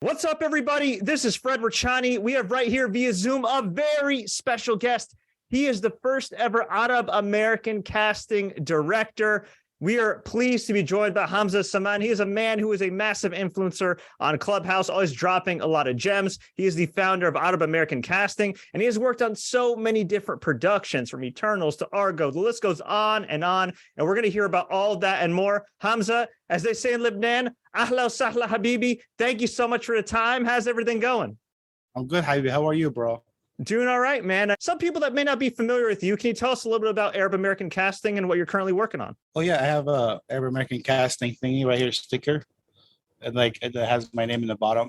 What's up, everybody? This is Fred Rachani. We have right here via Zoom a very special guest. He is the first ever Arab American casting director. We are pleased to be joined by Hamzah Saman. He is a man who is a massive influencer on Clubhouse, always dropping a lot of gems. He is the founder of Arab American Casting, and he has worked on so many different productions, from Eternals to Argo. The list goes on, and we're going to hear about all of that and more. Hamzah, as they say in Lebanon, ahla sahla habibi. Thank you so much for the time. How's everything going? I'm good, Habibi. How are you, bro? Doing all right, man. Some people that may not be familiar with you, can you tell us a little bit about Arab American Casting and what you're currently working on? Oh yeah, I have a Arab American casting thingy right here, sticker, and like it has my name in the bottom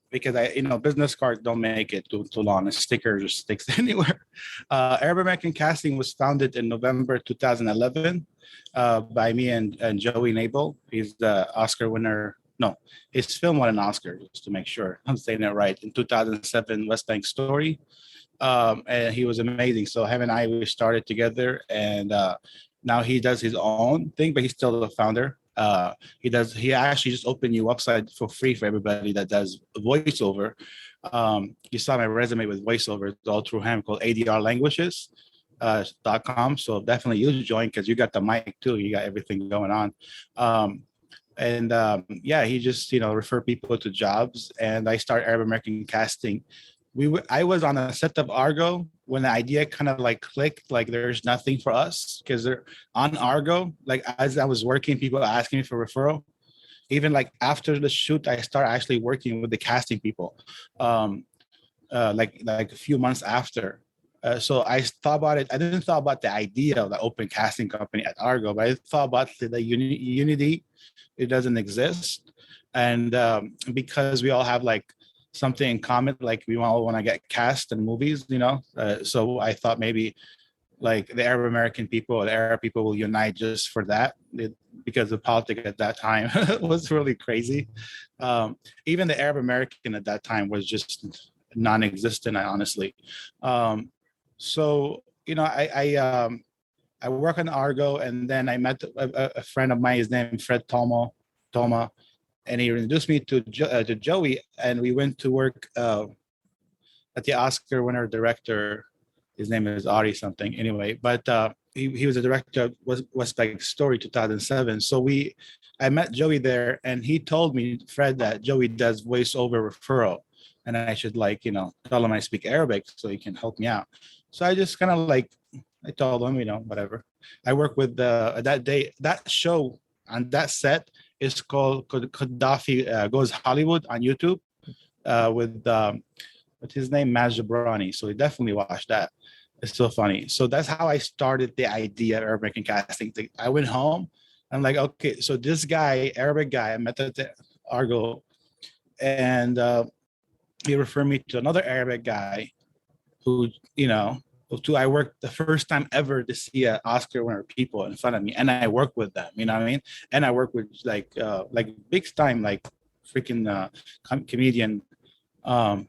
because business cards don't make it too long. A sticker just sticks anywhere. Arab American Casting was founded in November 2011 by me and Joey Nabel. He's the Oscar winner. No, his film won an Oscar, just to make sure I'm saying it right. In 2007, West Bank Story. And he was amazing. So him and I, we started together, and now he does his own thing, but he's still the founder. He actually just opened a new website for free for everybody that does voiceover. You saw my resume with voiceover, it's all through him, called adrlanguages.com. So definitely you join because you got the mic too. You got everything going on. He just refer people to jobs, and I start Arab American Casting. I was on a set of Argo when the idea kind of like clicked, like there's nothing for us because they're on Argo. Like as I was working, people asking me for referral. Even like after the shoot, I started actually working with the casting people, like a few months after. So I thought about it. I didn't thought about the idea of the open casting company at Argo, but I thought about the unity. It doesn't exist, and because we all have like something in common, like we all want to get cast in movies, so I thought maybe like the Arab American people or the Arab people will unite just for that, because the politics at that time was really crazy. Even the Arab American at that time was just non-existent, honestly. I work on Argo, and then I met a friend of mine. His name is Fred Toma, and he introduced me to Joey, and we went to work at the Oscar winner director. His name is Ari something. Anyway, but he was a director of West Bank Story 2007. So I met Joey there, and he told me, Fred, that Joey does voiceover referral, and I should tell him I speak Arabic so he can help me out. So I just kind of I told him, whatever. I work with that show on that set is called Gaddafi Goes Hollywood on YouTube with what's his name, Maz Jabrani. So we definitely watch that. It's so funny. So that's how I started the idea of Arabic casting. I went home. I'm like, okay, so this guy, Arabic guy, I met at the Argo, and he referred me to another Arabic guy who, I worked the first time ever to see an Oscar winner people in front of me, and I work with them, you know what I mean? And I work with like big time, like freaking comedian Maz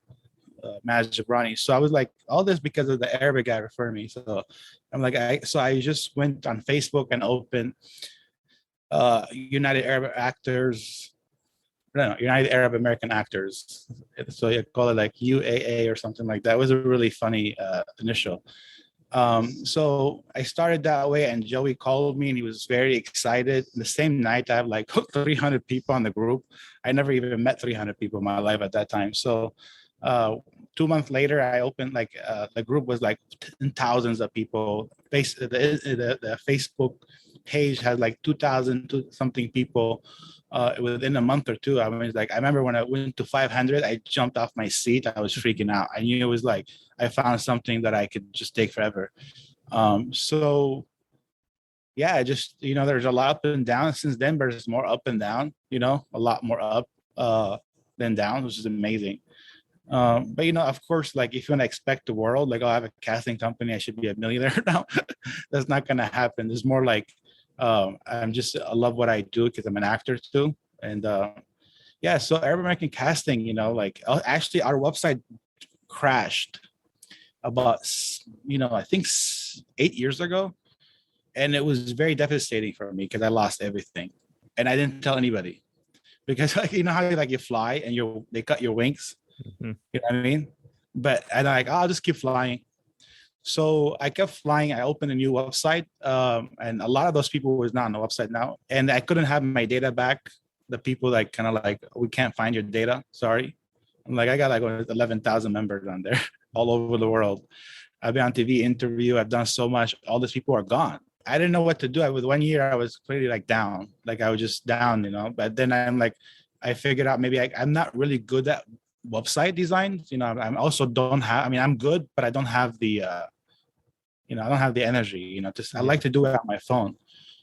Jabrani. So I was like, all this because of the Arabic guy referred me. So I'm like, I just went on Facebook and opened United Arab Actors. No, United Arab American Actors. So you call it like UAA or something like that. It was a really funny initial. So I started that way, and Joey called me, and he was very excited. The same night, I have like 300 people on the group. I never even met 300 people in my life at that time. So 2 months later, I opened the group was like thousands of people. The Facebook page had like 2,000 something people. Within a month or two. I remember when I went to 500, I jumped off my seat. I was freaking out. I knew it was like I found something that I could just take forever. So yeah, just there's a lot up and down since then, but there's more up and down. A lot more up than down, which is amazing. But of course, like if you want to expect the world, like, oh, I have a casting company, I should be a millionaire now. That's not gonna happen. There's more like I love what I do because I'm an actor too. And so Arab American Casting, actually our website crashed about, I think 8 years ago. And it was very devastating for me because I lost everything. And I didn't tell anybody because like you know how like you fly and they cut your wings, Mhm. you know what I mean? But and like I'll just keep flying. So I kept flying. I opened a new website, and a lot of those people was not on the website now, and I couldn't have my data back. The people like kind of like, we can't find your data. Sorry. I'm like, I got like 11,000 members on there all over the world. I've been on TV interview. I've done so much. All these people are gone. I didn't know what to do. With 1 year, I was pretty like down. Like I was just down, you know. But then I'm like, I figured out maybe I'm not really good at website designs. You know, I'm also don't have. I mean, I'm good, but I don't have the, I don't have the energy. You know, just I like to do it on my phone.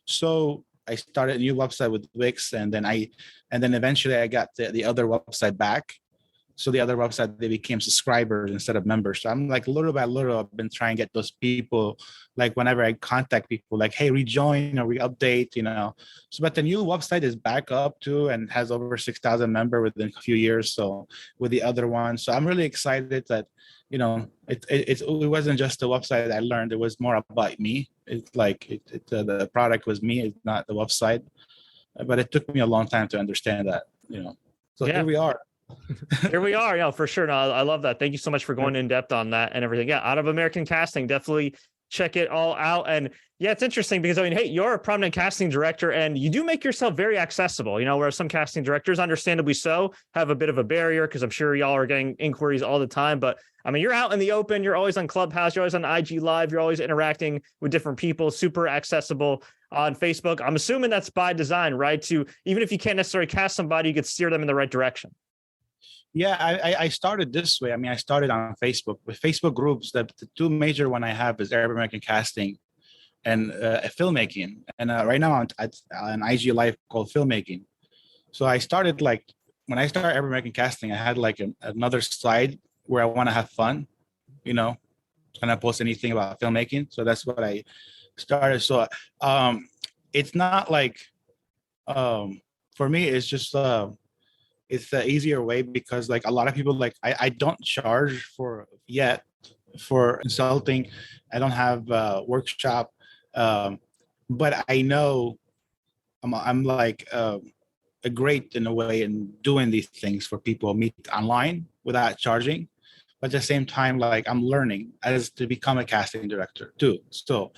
So I started a new website with Wix, and then eventually I got the other website back. So the other website, they became subscribers instead of members. So I'm like little by little, I've been trying to get those people, like whenever I contact people, like, hey, rejoin or re-update, you know. So but the new website is back up too and has over 6,000 members within a few years. So with the other one. So I'm really excited that, you know, it wasn't just the website I learned, it was more about me. It's like the product was me, it's not the website. But it took me a long time to understand that, you know. So Yeah. here we are. Here we are. Yeah, for sure. No, I love that. Thank you so much for going in depth on that and everything. Yeah, Out of American Casting, definitely check it all out. And yeah, it's interesting because I mean, hey, you're a prominent casting director and you do make yourself very accessible, you know, whereas some casting directors, understandably so, have a bit of a barrier because I'm sure y'all are getting inquiries all the time. But I mean, you're out in the open, you're always on Clubhouse, you're always on IG Live, you're always interacting with different people, super accessible on Facebook. I'm assuming that's by design, right? To even if you can't necessarily cast somebody, you could steer them in the right direction. Yeah, I started this way. I mean, I started on Facebook with Facebook groups. The two major one I have is Arab American Casting and filmmaking. And right now I'm at an IG Live called Filmmaking. So I started like when I started Arab American Casting, I had like another side where I want to have fun, you know, and I post anything about filmmaking. So that's what I started. So it's not like for me, it's just it's the easier way because like a lot of people like I don't charge for yet for consulting. I don't have a workshop, but I know I'm like a great in a way in doing these things for people meet online without charging. But at the same time, like I'm learning as to become a casting director too. Still,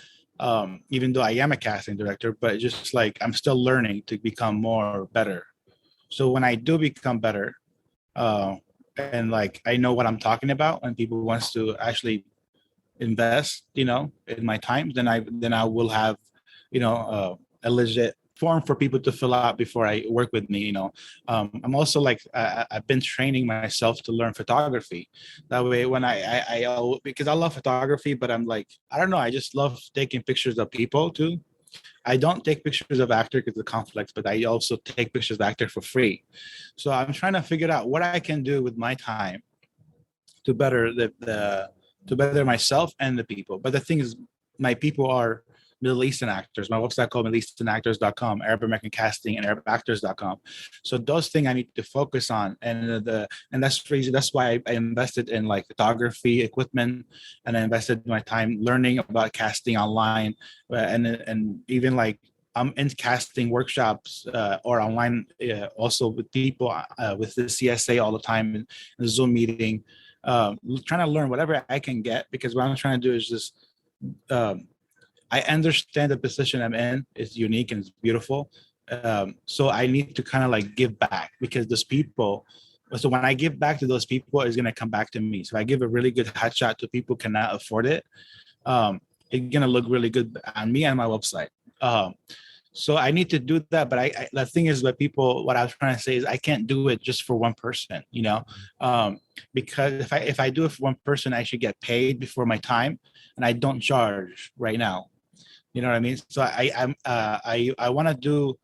even though I am a casting director, but just like I'm still learning to become more better. So when I do become better, uh, and like I know what I'm talking about, and people wants to actually invest, you know, in my time, then I will have, you know, a legit form for people to fill out before I work with me. You know, I'm also like I've been training myself to learn photography. That way, when because I love photography, but I'm like I don't know, I just love taking pictures of people too. I don't take pictures of actor because of conflicts, but I also take pictures of actor for free. So I'm trying to figure out what I can do with my time to better to better myself and the people. But the thing is, my people are Middle Eastern actors. My website called MiddleEasternActors.com, Arab American Casting, and ArabActors.com. So those things I need to focus on, and that's the reason. That's why I invested in like photography equipment, and I invested my time learning about casting online, and even like I'm in casting workshops or online also with people with the CSA all the time in the Zoom meeting, trying to learn whatever I can get because what I'm trying to do is just I understand the position I'm in is unique and it's beautiful. So I need to kind of like give back because those people. So when I give back to those people, it's gonna come back to me. So I give a really good headshot to people who cannot afford it. It's gonna look really good on me and my website. So I need to do that. But the thing is, what I was trying to say is I can't do it just for one person, you know, because if I do it for one person, I should get paid before my time, and I don't charge right now. You know what I mean? So I want to do.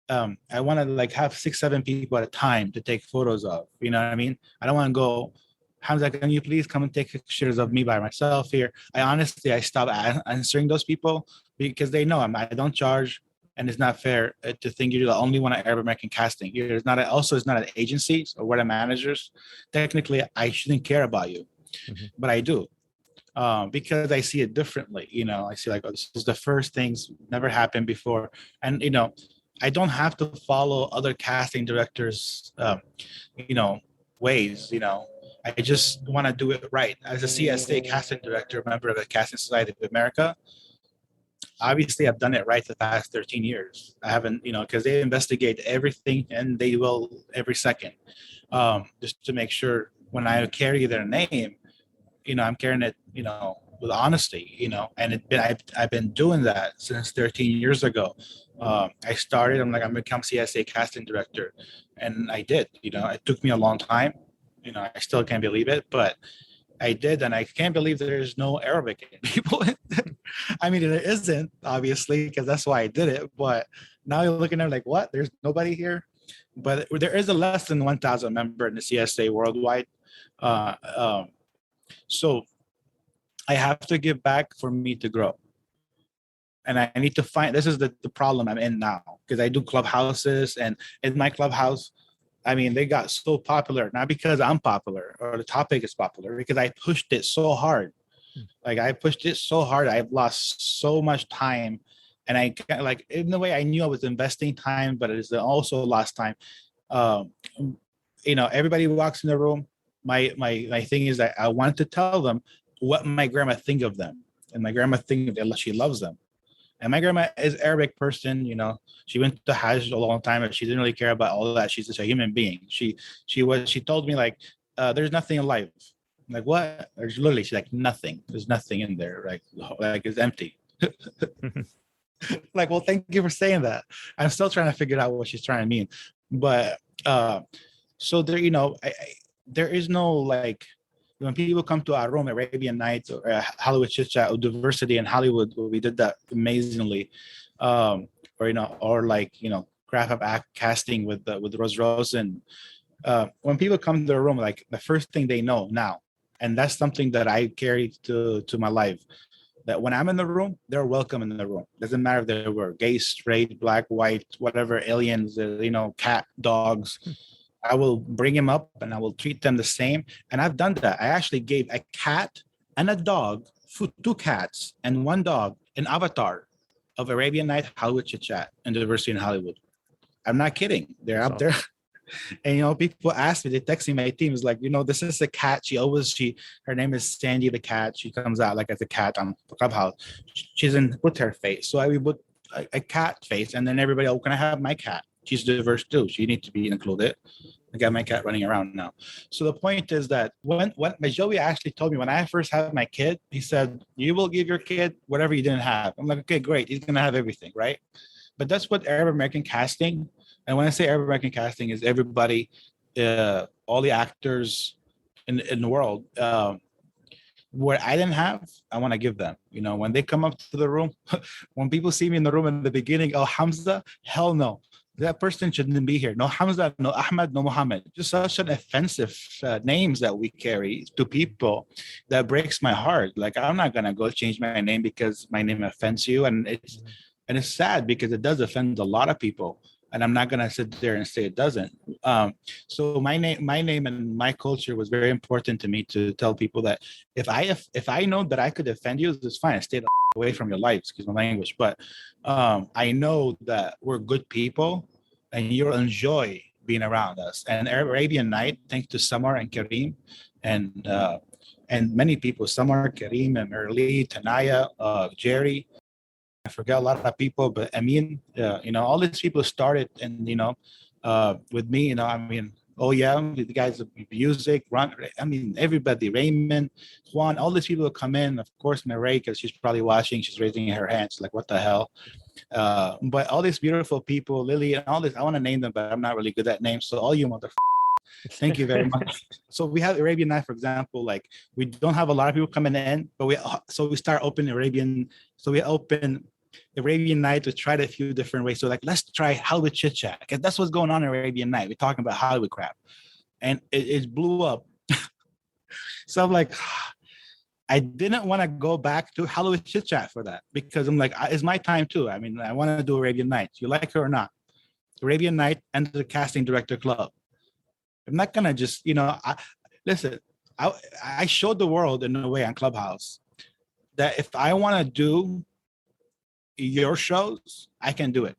I want to like have 6-7 people at a time to take photos of. You know what I mean? I don't want to go. Hamzah, can you please come and take pictures of me by myself here? I stopped answering those people because they know I don't charge, and it's not fair to think you're the only one at Arab American Casting. It's not it's not an agency, so we're the managers. Technically, I shouldn't care about you, but I do because I see it differently. You know, I see like, oh, this is the first things never happened before, and you know. I don't have to follow other casting directors, you know, ways. You know, I just want to do it right. As a CSA casting director, member of the Casting Society of America, obviously I've done it right the past 13 years. I haven't, you know, because they investigate everything and they will every second, just to make sure when I carry their name, you know, I'm carrying it, you know, with honesty, you know, and I've been doing that since 13 years ago. I started, I'm like, I'm gonna become CSA casting director. And I did, you know, it took me a long time. You know, I still can't believe it, but I did. And I can't believe there's no Arabic in people. I mean, there isn't, obviously, because that's why I did it. But now you're looking at it like, what? There's nobody here? But there is a less than 1,000 member in the CSA worldwide. Uh, um, so I have to give back for me to grow. And I need to find, this is the problem I'm in now, because I do clubhouses, and in my clubhouse, I mean, they got so popular, not because I'm popular or the topic is popular, because I pushed it so hard. Like I pushed it so hard, I've lost so much time. And I like, in the way I knew I was investing time, but it is also lost time. Um, you know, everybody walks in the room. My thing is that I wanted to tell them what my grandma think of them, and my grandma think that she loves them. And my grandma is Arabic person, you know. She went to Hajj a long time, but she didn't really care about all that. She's just a human being. She told me like, there's nothing in life. I'm like, what? There's literally, she's like, nothing. There's nothing in there. Like it's empty. Like, well, thank you for saying that. I'm still trying to figure out what she's trying to mean. But so there, you know, there is no like, when people come to our room, Arabian Nights or Hollywood Chit Chat or diversity in Hollywood, we did that amazingly. Or you know, or like, you know, craft of act casting with Rose Rose. And when people come to the room, like the first thing they know now, and that's something that I carry to my life, that when I'm in the room, they're welcome in the room. Doesn't matter if they were gay, straight, black, white, whatever, aliens, you know, cat, dogs. I will bring them up and I will treat them the same. And I've done that. I actually gave a cat and a dog, two cats and one dog, an avatar of Arabian Night Hollywood Chit Chat and Diversity in Hollywood. I'm not kidding. They're up there. And you know, people ask me, they text me, my team is like, you know, this is a cat. Her name is Sandy the cat. She comes out like as a cat on Clubhouse. She's in with her face. So I would put a cat face, and then everybody, oh, can I have my cat? She's diverse too. She needs to be included. I got my cat running around now. So the point is that when my Joey actually told me when I first had my kid, he said, you will give your kid whatever you didn't have. I'm like, okay, great. He's gonna have everything, right? But that's what Arab American casting. And when I say Arab American casting, is everybody, all the actors in the world. What I didn't have, I want to give them. You know, when they come up to the room, when people see me in the room in the beginning, oh, Hamzah, hell no. That person shouldn't be here. No Hamzah, no Ahmed, no Muhammad. Just such an offensive names that we carry to people that breaks my heart. Like, I'm not going to go change my name because my name offends you. And it's sad because it does offend a lot of people. And I'm not gonna sit there and say it doesn't. So my name and my culture was very important to me to tell people that if I know that I could offend you, it's fine. Stay away from your life, excuse my language. But I know that we're good people, and you'll enjoy being around us. And Arabian Night, thanks to Samar and Kareem, and many people, Samar, Kareem, and Merli, Tanaya, Jerry. I forget a lot of people, but I mean, you know, all these people started, and you know, with me, you know, I mean, oh yeah, the guys of music, Ron, I mean, everybody, Raymond, Juan, all these people come in. Of course, Mireille, because she's probably watching, she's raising her hands, like, what the hell? But all these beautiful people, Lily, and all this, I want to name them, but I'm not really good at names. So all you motherfuckers, thank you very much. So we have Arabian Night, for example, like we don't have a lot of people coming in, but we start opening Arabian. So we open Arabian Night to try it a few different ways. So like, let's try Hollywood Chit Chat, because that's what's going on in Arabian Night. We're talking about Hollywood crap, and it blew up. So I'm like, I didn't want to go back to Hollywood Chit Chat for that, because I'm like, it's my time too. I mean, I want to do Arabian Nights. You like her or not? Arabian Night and the Casting Director Club. I'm not gonna just, you know, listen. I showed the world in a way on Clubhouse that if I want to do your shows, I can do it.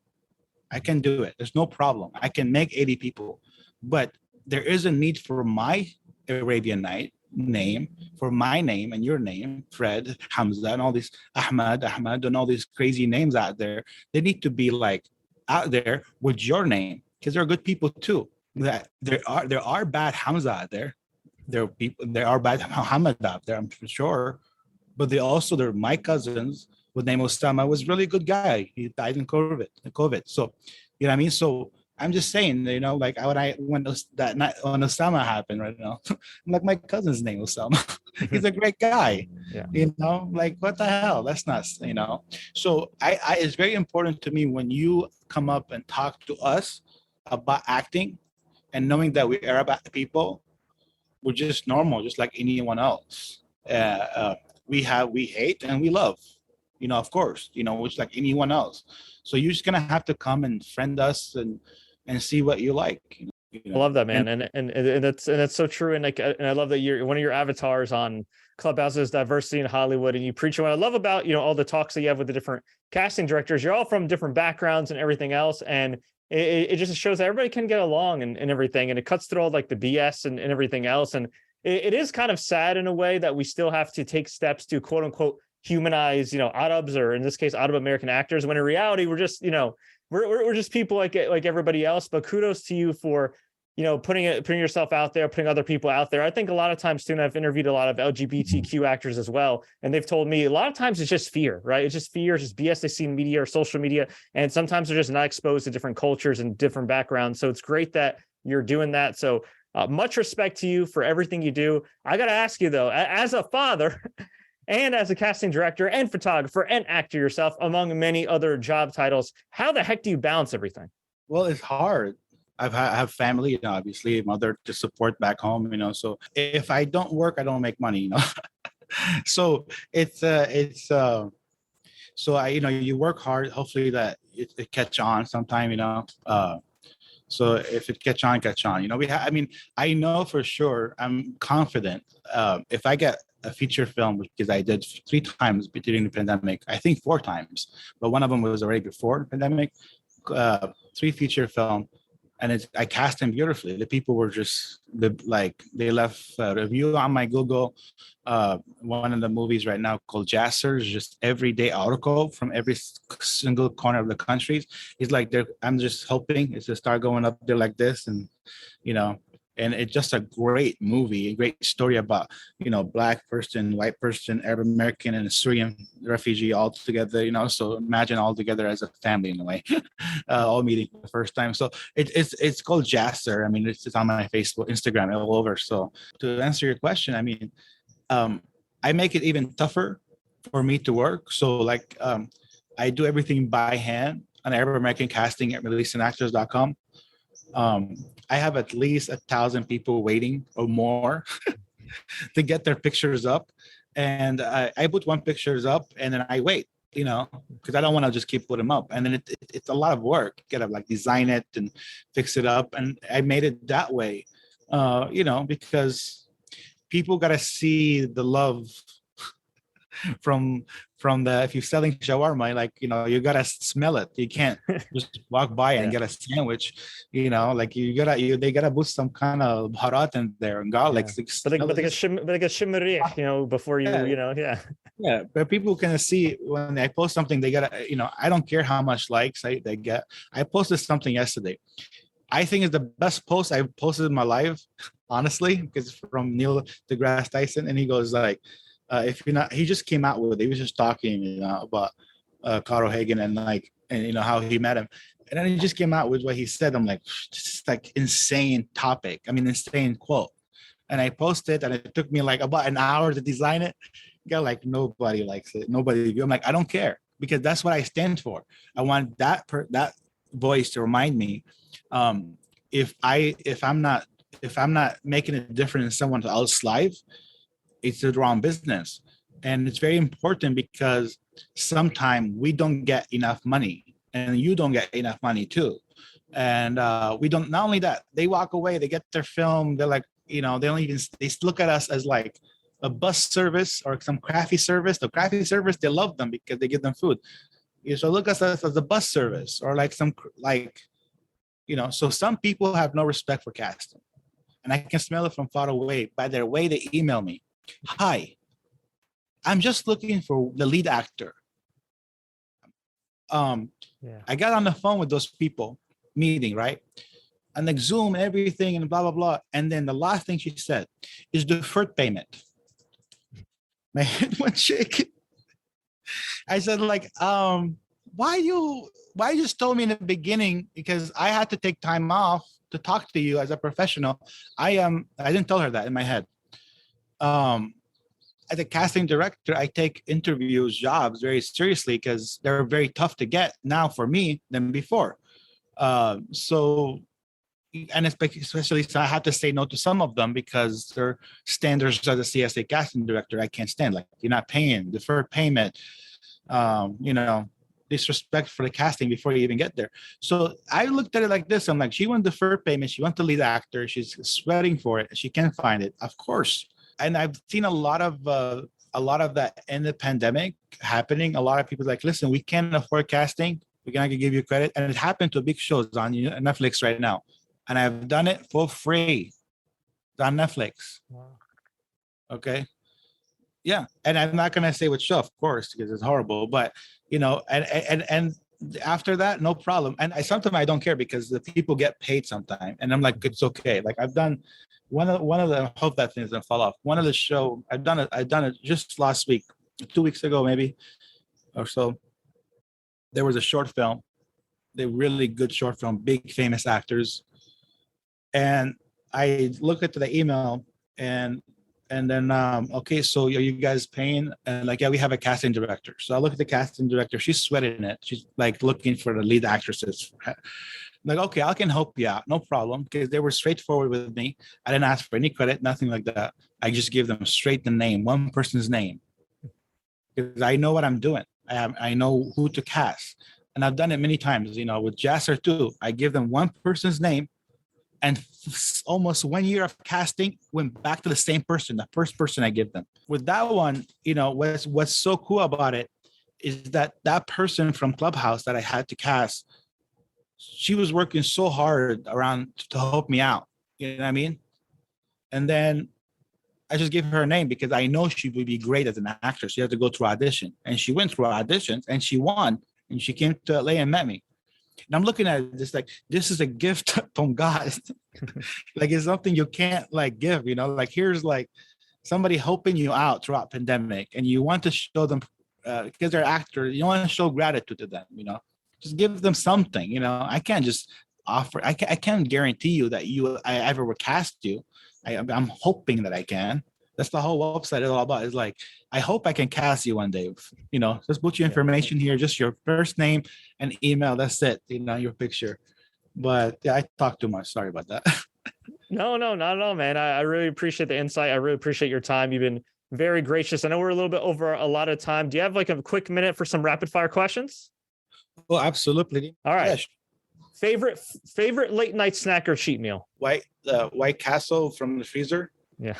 I can do it. There's no problem. I can make 80 people. But there is a need for my Arabian Night name, for my name and your name, Fred, Hamzah, and all these Ahmad, and all these crazy names out there. They need to be like out there with your name, because there are good people too. That there are bad Hamzah out there. There are bad Muhammad out there, I'm sure. But they're my cousins with name Osama was really good guy. He died in COVID. So, you know what I mean? So I'm just saying, like that night when Osama happened right now, I'm like, my cousin's name Osama. He's a great guy. Yeah. Like what the hell? That's not, So I it's very important to me when you come up and talk to us about acting and knowing that we are about people, we're just normal, just like anyone else. We hate and we love, of course, it's like anyone else. So you're just gonna have to come and friend us and see what you like. I love that, man, and that's so true. And and I love that you're one of your avatars on Clubhouse is diversity in Hollywood, and you preach what I love about all the talks that you have with the different casting directors. You're all from different backgrounds and everything else, and it just shows that everybody can get along and everything, and it cuts through all like the BS and everything else. And it is kind of sad in a way that we still have to take steps to quote unquote humanize, Arabs, or in this case, Arab American actors, when in reality, we're just, we're just people like everybody else. But kudos to you for, putting yourself out there, putting other people out there. I think a lot of times too, and I've interviewed a lot of LGBTQ actors as well, and they've told me a lot of times it's just fear, right? It's just fear, it's just BS they see in media or social media. And sometimes they're just not exposed to different cultures and different backgrounds. So it's great that you're doing that. So much respect to you for everything you do. I got to ask you though, as a father and as a casting director and photographer and actor yourself, among many other job titles, how the heck do you balance everything? Well, it's hard. I have family, obviously, a mother to support back home, so if I don't work, I don't make money, so so you work hard, hopefully that it catch on sometime, so if it catch on, I know for sure, I'm confident, if I get a feature film, because I did 3 times during the pandemic, I think 4 times, but one of them was already before the pandemic, 3 feature film. And I cast them beautifully. The people were they left a review on my Google. One of the movies right now called Jacir is just everyday article from every single corner of the country. It's like I'm just hoping it's to start going up there like this, and and it's just a great movie, a great story about Black person, white person, Arab American, and a Syrian refugee all together. So imagine all together as a family in a way, all meeting for the first time. So it's called Jacir. It's on my Facebook, Instagram, all over. So to answer your question, I make it even tougher for me to work. So I do everything by hand on Arab American casting at releaseandactors.com. I have at least 1,000 people waiting or more to get their pictures up. And I put one pictures up and then I wait, because I don't want to just keep putting them up. And then it's a lot of work. You gotta design it and fix it up. And I made it that way, because people gotta see the love from the, if you're selling shawarma, you gotta smell it. You can't just walk by and get a sandwich, they gotta put some kind of baharat in there and garlic. But they get shimmerich, before you, but people can see when I post something, they gotta, I don't care how much likes they get. I posted something yesterday, I think it's the best post I've posted in my life, honestly, because it's from Neil deGrasse Tyson, and he goes if you're not, he just came out with it. He was just talking, about Carl Hagen and how he met him, and then he just came out with what he said. I'm like, just insane topic. Insane quote, and I posted, and it took me about an hour to design it. Got nobody likes it. Nobody. I'm like, I don't care, because that's what I stand for. I want that voice to remind me, if I'm not making a difference in someone else's life, it's the wrong business. And it's very important because sometimes we don't get enough money, and you don't get enough money too. And we don't, not only that, they walk away, they get their film, they're they don't even, they look at us as a bus service or some crafty service. The crafty service, they love them because they give them food. So look at us as a bus service or like so some people have no respect for casting. And I can smell it from far away by their way they email me. Hi, I'm just looking for the lead actor. I got on the phone with those people meeting, right? And like Zoom, everything and blah, blah, blah. And then the last thing she said is deferred payment. My head went shaking. I said like, why you just told me in the beginning, because I had to take time off to talk to you as a professional. I didn't tell her that in my head. As a casting director, I take interviews, jobs very seriously because they're very tough to get now for me than before. And especially so I have to say no to some of them because their standards as a CSA casting director I can't stand. Like, you're not paying, deferred payment, disrespect for the casting before you even get there. So I looked at it like this. I'm like, she wants deferred payment. She wants the lead actor. She's sweating for it. She can't find it, of course. And I've seen a lot of that in the pandemic happening. A lot of people like, listen, we can't afford casting. We're not gonna give you credit. And it happened to big shows on Netflix right now. And I've done it for free. It's on Netflix. Wow. Okay. Yeah. And I'm not gonna say which show, of course, because it's horrible. But and after that, no problem. And sometimes I don't care because the people get paid sometime. And I'm like, it's okay. Like I've done one of the, I hope that thing doesn't fall off. One of the show, I've done it just last week, 2 weeks ago, maybe, or so. There was a short film, the really good short film, big famous actors. And I look at the email and then, okay, so are you guys paying? And like, yeah, we have a casting director. So I look at the casting director, she's sweating it. She's like looking for the lead actresses. Like, okay, I can help you out, no problem, because they were straightforward with me. I didn't ask for any credit, nothing like that. I just give them straight the name, one person's name, because I know what I'm doing. I know who to cast, and I've done it many times. With Jacir too, I give them one person's name, and almost 1 year of casting went back to the same person, the first person I give them. With that one, what's so cool about it is that person from Clubhouse that I had to cast, she was working so hard around to help me out. You know what I mean? And then I just gave her a name because I know she would be great as an actress. She had to go through audition, and she went through auditions and she won, and she came to LA and met me. And I'm looking at this like, this is a gift from God. Like, it's something you can't like give, like here's like somebody helping you out throughout pandemic, and you want to show them because they're actors, you want to show gratitude to them, just give them something, I can't just offer, I can't guarantee you that I ever would cast you. I'm hoping that I can. That's the whole website is all about. It's like, I hope I can cast you one day. Just put your information here, just your first name and email. That's it. Your picture. But yeah, I talked too much. Sorry about that. No, not at all, man. I really appreciate the insight. I really appreciate your time. You've been very gracious. I know we're a little bit over a lot of time. Do you have like a quick minute for some rapid fire questions? Oh, absolutely. All right. Yes. Favorite late night snack or cheat meal? White Castle from the freezer. Yeah.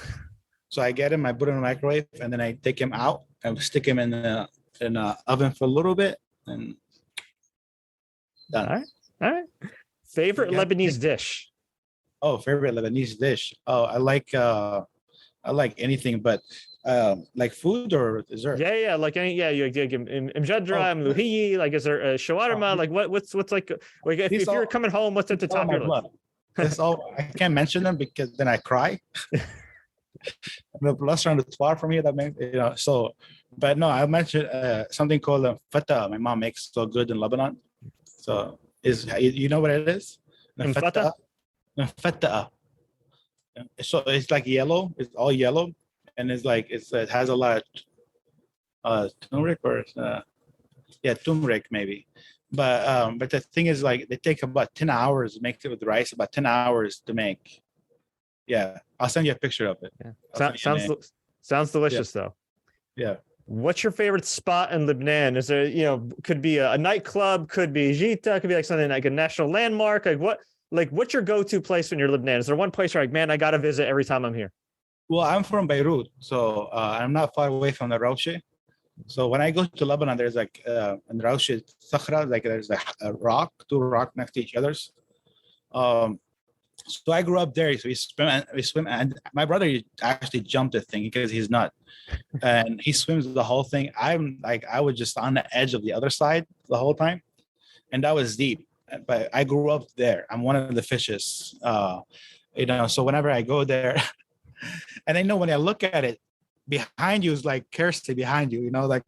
So I get him, I put him in the microwave, and then I take him out and stick him in the oven for a little bit, and done. All right. Favorite Lebanese dish? Oh, favorite Lebanese dish. Oh, I like anything, but like food or dessert. Yeah, like any, you give mjadra, mluhiyi, like is there a shawarma? Like what's like if you're coming home, what's at the top of your list? That's all. I can't mention them because then I cry. The restaurant is far from here. That makes so. But no, I mentioned something called fata. My mom makes so good in Lebanon. So you know what it is? Fata. Fata. So it's like yellow. It's all yellow, and it's like it has a lot of turmeric or turmeric maybe. But the thing is, like, they take about 10 hours to make it with rice. About 10 hours to make. Yeah, I'll send you a picture of it. Yeah. Sounds delicious though. Yeah. What's your favorite spot in Lebanon? Is there, could be a nightclub, could be Jita, could be like something like a national landmark. What's your go-to place when you're in Lebanon? Is there one place where like, man, I got to visit every time I'm here? Well, I'm from Beirut, so I'm not far away from the Roche. So when I go to Lebanon, there's like in Raush Sakhra, like there's like a rock, two rock next to each other's. Um, so I grew up there. So we swim, and my brother actually jumped the thing because he's not, and he swims the whole thing. I'm like, I was just on the edge of the other side the whole time, and that was deep. But I grew up there. I'm one of the fishes, So whenever I go there, and I know when I look at it, behind you is like Kirsty behind you, like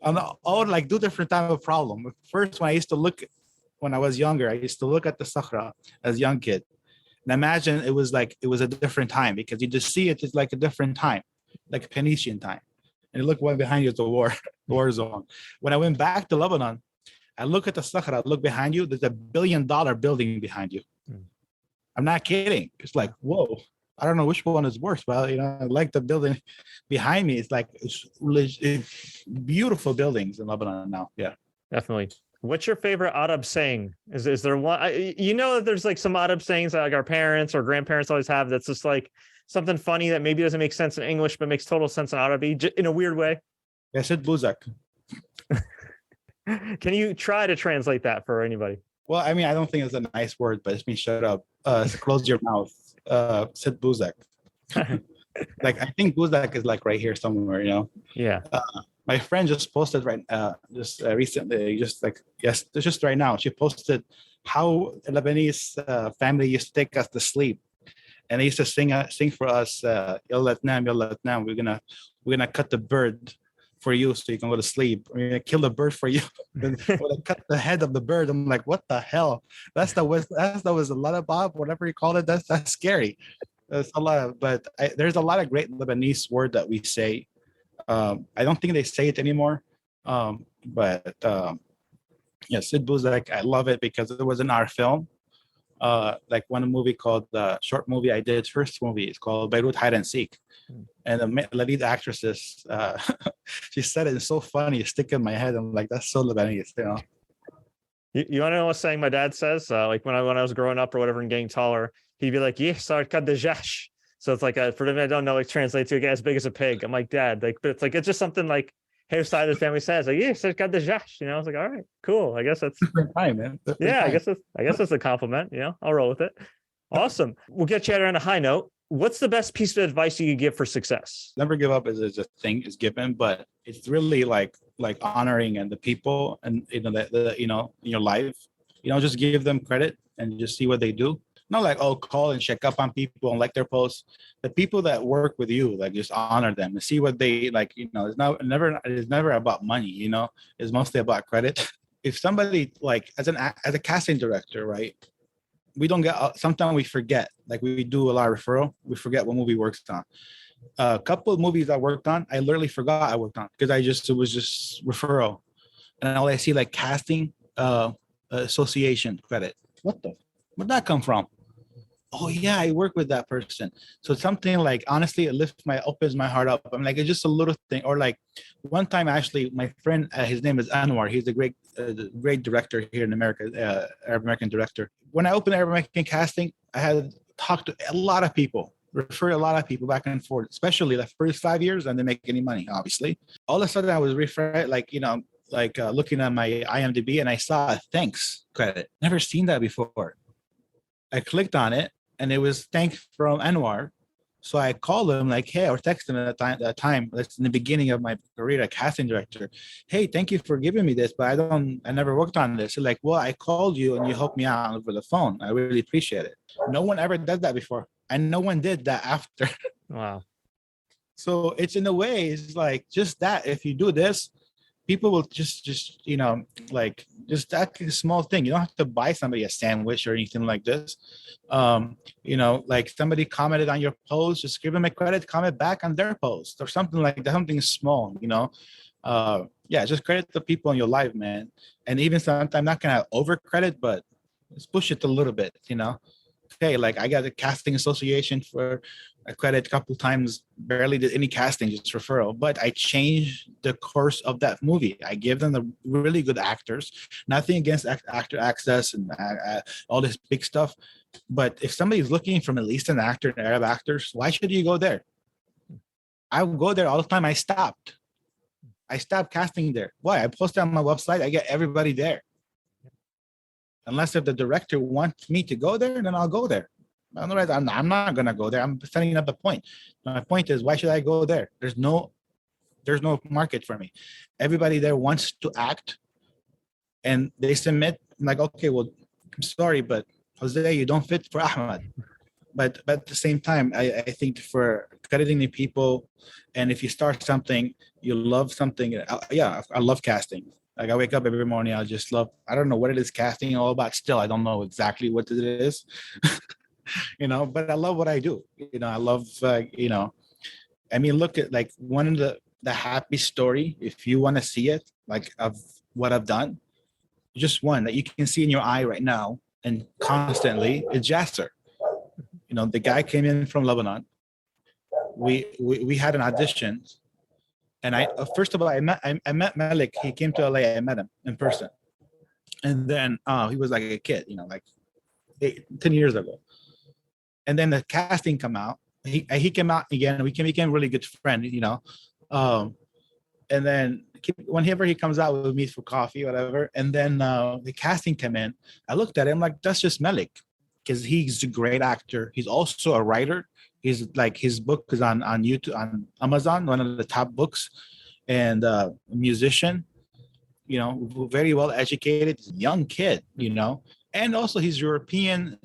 on the all like do different type of problem. First, when I was younger, I used to look at the Sahra as a young kid. And imagine it was a different time because you just see it as like a different time, like Phoenician time. And you look what behind you is the war zone. When I went back to Lebanon, I look at the Sahra, look behind you, there's $1 billion building behind you. I'm not kidding. It's like, whoa. I don't know which one is worse, but I like the building behind me. It's beautiful buildings in Lebanon now. Yeah, Definitely. What's your favorite Arab saying? Is there one? There's like some Arab sayings that like our parents or grandparents always have. That's just like something funny that maybe doesn't make sense in English, but makes total sense in Arabic in a weird way. I said Buzak. Can you try to translate that for anybody? Well, I mean, I don't think it's a nice word, but it means shut up. Close your mouth. Said Buzak. Like I think Buzak is like right here somewhere. Yeah. My friend just posted recently, just right now. She posted how a Lebanese family used to take us to sleep, and they used to sing for us. Yalla tnam, yalla tnam. We're gonna cut the bird for you so you can go to sleep. We're gonna kill the bird for you. We're gonna cut the head of the bird. I'm like, what the hell? That's a lot of Bob, whatever you call it. That's scary. There's a lot, but there's a lot of great Lebanese word that we say. I don't think they say it anymore. But Sid Buzak, I love it because it was in our film. Like one movie called the short movie I did, first movie, it's called Beirut Hide and Seek. And the lead actress is, she said it, it's so funny, it's sticking in my head. I'm like, that's so Lebanese, You want to know what saying my dad says? Like when I was growing up or whatever and getting taller, he'd be like, "Yeah, sar kadajash." So it's like for them I don't know, like translate to as big as a pig. I'm like, Dad, but it's just something like his side of the family says, like, "Yeah, sar kadajash." I was like, all right, cool. I guess that's fine, man. Yeah, I guess that's a compliment. I'll roll with it. Awesome. We'll get you on a high note. What's the best piece of advice you could give for success? Never give up is a thing is given, but it's really like honoring and the people and in your life, just give them credit and just see what they do. Not like, call and check up on people and like their posts. The people that work with you, like just honor them and see what they like. It's never about money. It's mostly about credit. If somebody like as a casting director, right? We don't get. Sometimes we forget. Like we do a lot of referral. We forget what movie works on. A couple of movies I worked on, I literally forgot I worked on because it was just referral, and all I see like casting association credit. Where'd that come from? Oh yeah, I work with that person. So something like honestly, it opens my heart up. I'm like, it's just a little thing. Or like one time, actually, my friend, his name is Anwar. He's a great director here in America, Arab American director. When I opened Arab American casting, I had talked to a lot of people, refer a lot of people back and forth, especially the first 5 years, and they make any money, obviously. All of a sudden, I was looking at my IMDb, and I saw a thanks credit. Never seen that before. I clicked on it, and it was thanks from Anwar. So I called him like, hey, or texted him at that time. That's in the beginning of my career as casting director. Hey, thank you for giving me this, but I never worked on this. So like, well, I called you and you helped me out over the phone. I really appreciate it. No one ever does that before. And no one did that after. Wow. So it's in a way, it's like just that. If you do this, people will just that small thing. You don't have to buy somebody a sandwich or anything like this. Like somebody commented on your post, just give them a credit, comment back on their post or something like that. Something small, just credit the people in your life, man. And even sometimes not gonna over credit, but let's push it a little bit, Okay, like I got a casting association for a credit a couple times, barely did any casting, just referral. But I changed the course of that movie. I give them the really good actors. Nothing against actor access and all this big stuff. But if somebody's looking for Middle Eastern actor and Arab actors, why should you go there? I would go there all the time. I stopped. I stopped casting there. Why? I posted on my website. I get everybody there. Unless if the director wants me to go there, then I'll go there. Otherwise, I'm not gonna go there. I'm setting up a point. My point is, why should I go there? There's no market for me. Everybody there wants to act, and they submit. I'm like, okay, well, I'm sorry, but Jose, you don't fit for Ahmad. But at the same time, I think for crediting the people, and if you start something, you love something. I love casting. Like I wake up every morning, I just love. I don't know what it is casting all about. Still, I don't know exactly what it is. But I love what I do. I love, I mean, look at like one of the happy story, if you want to see it, like of what I've done, just one that you can see in your eye right now and constantly is Jacir. The guy came in from Lebanon. We had an audition, and first of all, I met Malik. He came to LA. I met him in person, and then he was like a kid, like 10 years ago. And then the casting come out. He came out again. We became really good friends, and then whenever he comes out, we'll meet for coffee, whatever. And then the casting came in. I looked at him like, that's just Malik, because he's a great actor. He's also a writer. He's like, his book is on YouTube, on Amazon, one of the top books, and a musician, very well educated, young kid, and also he's European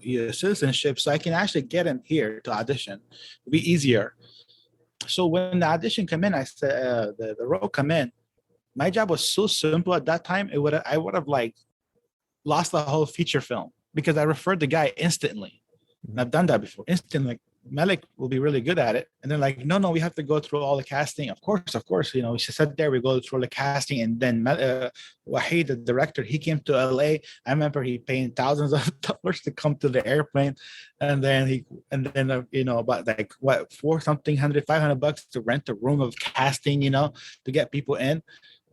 citizenship, so I can actually get him here to audition. It'll be easier. So when the audition come in, I said the role come in. My job was so simple at that time. I would have like lost the whole feature film because I referred the guy instantly. And I've done that before. Instantly, like Malik will be really good at it. And then like, no, we have to go through all the casting. Of course, we sat there, we go through the casting. And then Wahid, the director, he came to LA. I remember he paying thousands of dollars to come to the airplane. And then about like what, $500 to rent a room of casting, to get people in.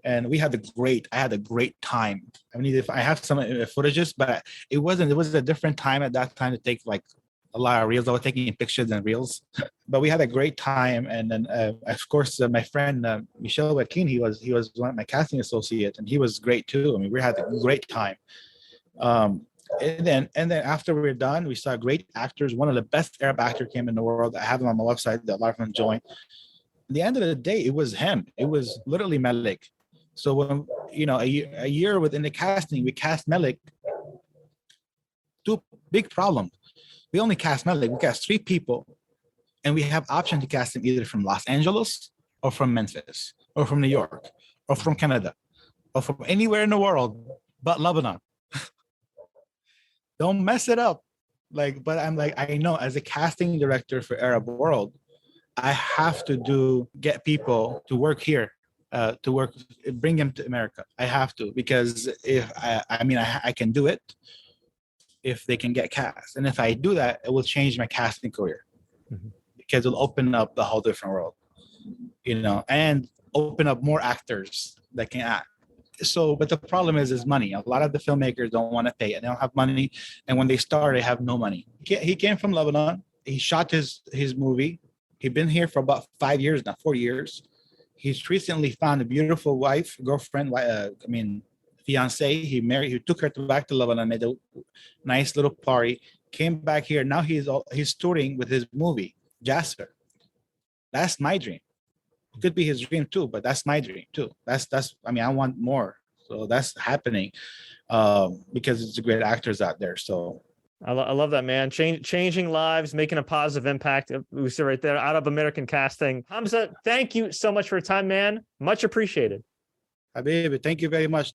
And I had a great time. I mean, if I have some footages, but it was a different time at that time to take like a lot of reels. I was taking pictures and reels, but we had a great time. And then, of course, my friend Michel Joaquin, he was one of my casting associates, and he was great too. I mean, we had a great time. And then after we were done, we saw great actors. One of the best Arab actors came in the world. I have him on my website that a lot of them joined. At the end of the day, it was him. It was literally Malik. So when a year within the casting, we cast Malik. Two big problems. We only cast Malik. We cast 3 people, and we have option to cast him either from Los Angeles or from Memphis or from New York or from Canada or from anywhere in the world but Lebanon. Don't mess it up. But I'm like, I know as a casting director for Arab World, I have to get people to work here. Bring them to America. I have to, because if I can do it if they can get cast, and if I do that, it will change my casting career, because it'll open up the whole different world, and open up more actors that can act. So, but the problem is money. A lot of the filmmakers don't want to pay it. They don't have money, and when they start, they have no money. He came from Lebanon. He shot his movie. He's been here for about 5 years now, 4 years. He's recently found a beautiful girlfriend, fiance. He took her back to Lebanon, made a nice little party, came back here. Now he's touring with his movie, Jacir. That's my dream. It could be his dream too, but that's my dream too. I want more. So that's happening because it's great actors out there. So I love that, man. Changing lives, making a positive impact. We see right there, out of American casting. Hamzah, thank you so much for your time, man. Much appreciated. Habib, thank you very much.